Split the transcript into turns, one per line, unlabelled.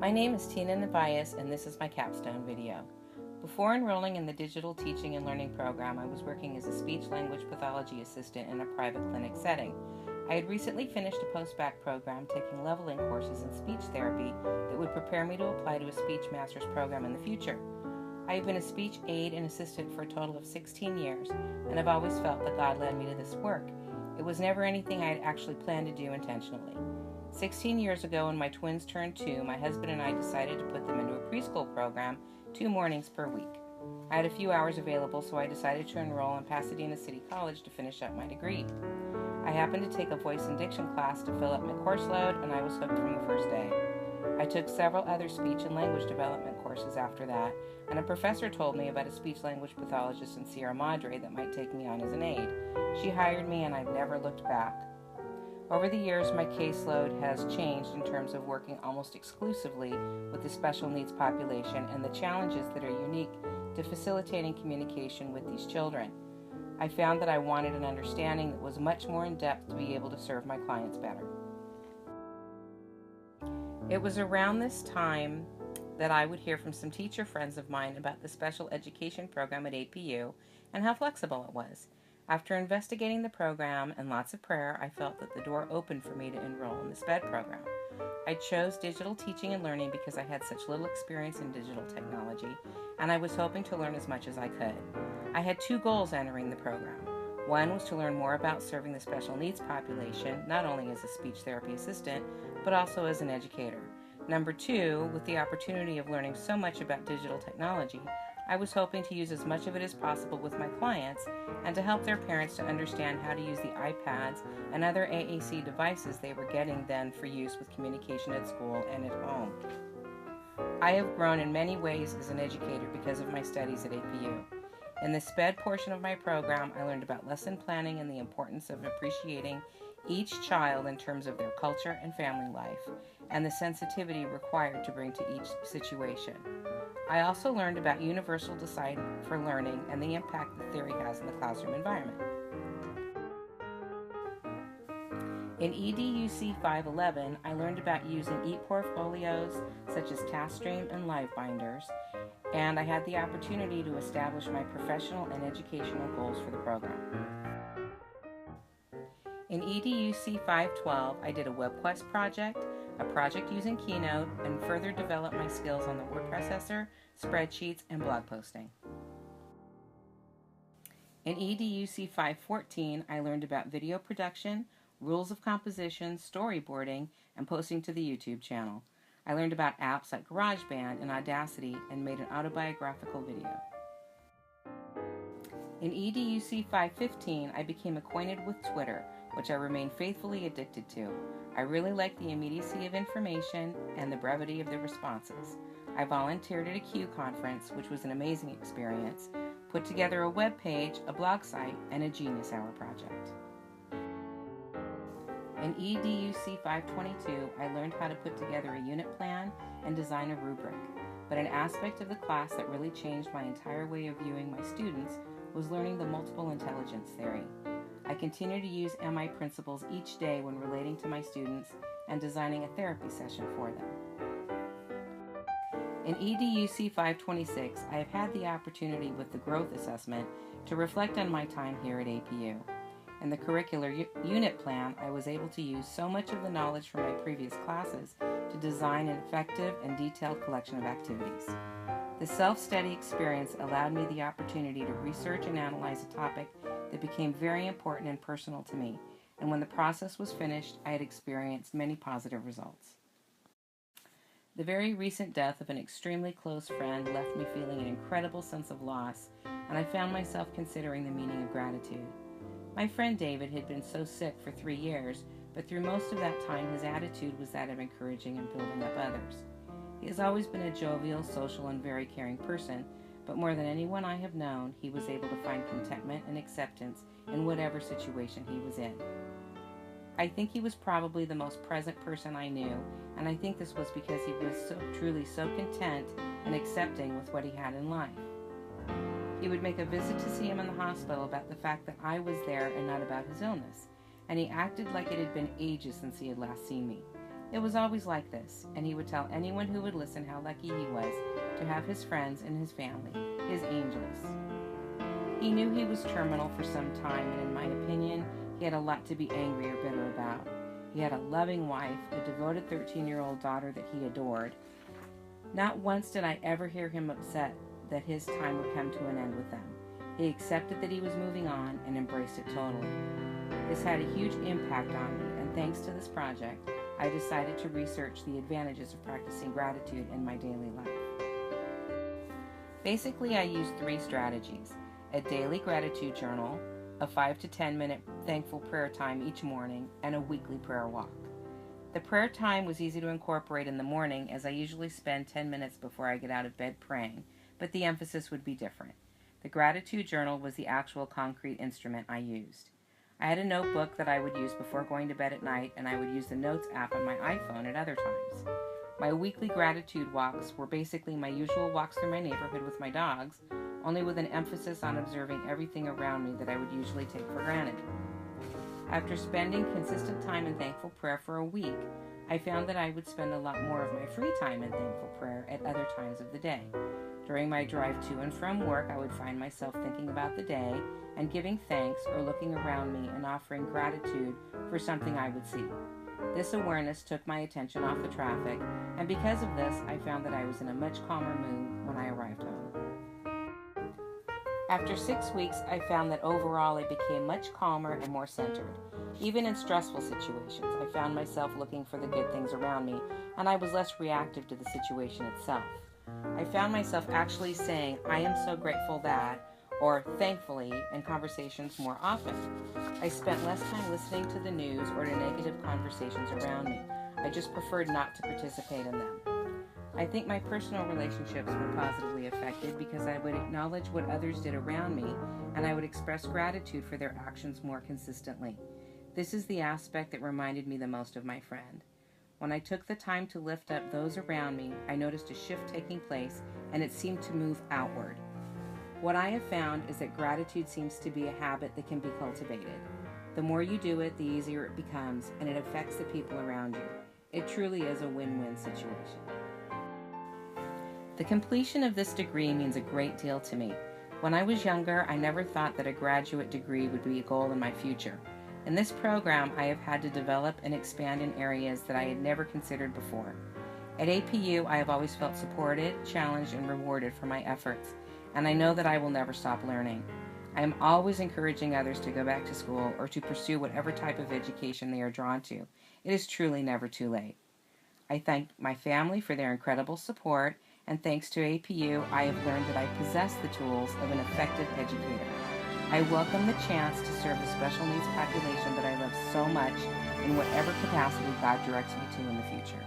My name is Ciafrini-Navailles, and this is my capstone video. Before enrolling in the digital teaching and learning program, I was working as a speech-language pathology assistant in a private clinic setting. I had recently finished a post-bac program taking leveling courses in speech therapy that would prepare me to apply to a speech master's program in the future. I have been a speech aide and assistant for a total of 16 years, and I've always felt that God led me to this work. It was never anything I had actually planned to do intentionally. 16 years ago, when my twins turned 2, my husband and I decided to put them into a preschool program 2 mornings per week. I had a few hours available, so I decided to enroll in Pasadena City College to finish up my degree. I happened to take a voice and diction class to fill up my course load, and I was hooked from the first day. I took several other speech and language development courses after that, and a professor told me about a speech-language pathologist in Sierra Madre that might take me on as an aide. She hired me, and I've never looked back. Over the years, my caseload has changed in terms of working almost exclusively with the special needs population and the challenges that are unique to facilitating communication with these children. I found that I wanted an understanding that was much more in-depth to be able to serve my clients better. It was around this time that I would hear from some teacher friends of mine about the special education program at APU and how flexible it was. After investigating the program and lots of prayer, I felt that the door opened for me to enroll in the SPED program. I chose digital teaching and learning because I had such little experience in digital technology, and I was hoping to learn as much as I could. I had 2 goals entering the program. One was to learn more about serving the special needs population, not only as a speech therapy assistant, but also as an educator. Number 2, with the opportunity of learning so much about digital technology, I was hoping to use as much of it as possible with my clients and to help their parents to understand how to use the iPads and other AAC devices they were getting then for use with communication at school and at home. I have grown in many ways as an educator because of my studies at APU. In the SPED portion of my program, I learned about lesson planning and the importance of appreciating each child in terms of their culture and family life, and the sensitivity required to bring to each situation. I also learned about universal design for learning and the impact that theory has in the classroom environment. In EDUC 511, I learned about using e-portfolios such as TaskStream and LiveBinders, and I had the opportunity to establish my professional and educational goals for the program. In EDUC 512, I did a WebQuest project, a project using Keynote, and further developed my skills on the word processor, spreadsheets, and blog posting. In EDUC 514, I learned about video production, rules of composition, storyboarding, and posting to the YouTube channel. I learned about apps like GarageBand and Audacity and made an autobiographical video. In EDUC 515, I became acquainted with Twitter, which I remain faithfully addicted to. I really like the immediacy of information and the brevity of the responses. I volunteered at a Q conference, which was an amazing experience, put together a web page, a blog site, and a Genius Hour project. In EDUC 522, I learned how to put together a unit plan and design a rubric, but an aspect of the class that really changed my entire way of viewing my students was learning the multiple intelligence theory. I continue to use MI principles each day when relating to my students and designing a therapy session for them. In EDUC 526, I have had the opportunity with the growth assessment to reflect on my time here at APU. In the curricular unit plan, I was able to use so much of the knowledge from my previous classes to design an effective and detailed collection of activities. The self-study experience allowed me the opportunity to research and analyze a topic that became very important and personal to me, and when the process was finished, I had experienced many positive results. The very recent death of an extremely close friend left me feeling an incredible sense of loss, and I found myself considering the meaning of gratitude. My friend David had been so sick for 3 years, but through most of that time his attitude was that of encouraging and building up others. He has always been a jovial, social, and very caring person, but more than anyone I have known, he was able to find contentment and acceptance in whatever situation he was in. I think he was probably the most present person I knew, and I think this was because he was truly so content and accepting with what he had in life. He would make a visit to see him in the hospital about the fact that I was there and not about his illness, and he acted like it had been ages since he had last seen me. It was always like this, and he would tell anyone who would listen how lucky he was to have his friends and his family, his angels. He knew he was terminal for some time, and in my opinion, he had a lot to be angry or bitter about. He had a loving wife, a devoted 13-year-old daughter that he adored. Not once did I ever hear him upset that his time would come to an end with them. He accepted that he was moving on and embraced it totally. This had a huge impact on me, and thanks to this project, I decided to research the advantages of practicing gratitude in my daily life. Basically, I used 3 strategies: a daily gratitude journal, a 5 to 10 minute thankful prayer time each morning, and a weekly prayer walk. The prayer time was easy to incorporate in the morning, as I usually spend 10 minutes before I get out of bed praying, but the emphasis would be different. The gratitude journal was the actual concrete instrument I used. I had a notebook that I would use before going to bed at night, and I would use the Notes app on my iPhone at other times. My weekly gratitude walks were basically my usual walks through my neighborhood with my dogs, only with an emphasis on observing everything around me that I would usually take for granted. After spending consistent time in thankful prayer for a week, I found that I would spend a lot more of my free time in thankful prayer at other times of the day. During my drive to and from work, I would find myself thinking about the day and giving thanks, or looking around me and offering gratitude for something I would see. This awareness took my attention off the traffic, and because of this, I found that I was in a much calmer mood when I arrived home. After 6 weeks, I found that overall I became much calmer and more centered. Even in stressful situations, I found myself looking for the good things around me, and I was less reactive to the situation itself. I found myself actually saying, "I am so grateful that," or "thankfully," in conversations more often. I spent less time listening to the news or to negative conversations around me. I just preferred not to participate in them. I think my personal relationships were positively affected because I would acknowledge what others did around me, and I would express gratitude for their actions more consistently. This is the aspect that reminded me the most of my friend. When I took the time to lift up those around me, I noticed a shift taking place, and it seemed to move outward. What I have found is that gratitude seems to be a habit that can be cultivated. The more you do it, the easier it becomes, and it affects the people around you. It truly is a win-win situation. The completion of this degree means a great deal to me. When I was younger, I never thought that a graduate degree would be a goal in my future. In this program, I have had to develop and expand in areas that I had never considered before. At APU, I have always felt supported, challenged, and rewarded for my efforts, and I know that I will never stop learning. I am always encouraging others to go back to school or to pursue whatever type of education they are drawn to. It is truly never too late. I thank my family for their incredible support, and thanks to APU, I have learned that I possess the tools of an effective educator. I welcome the chance to serve the special needs population that I love so much in whatever capacity God directs me to in the future.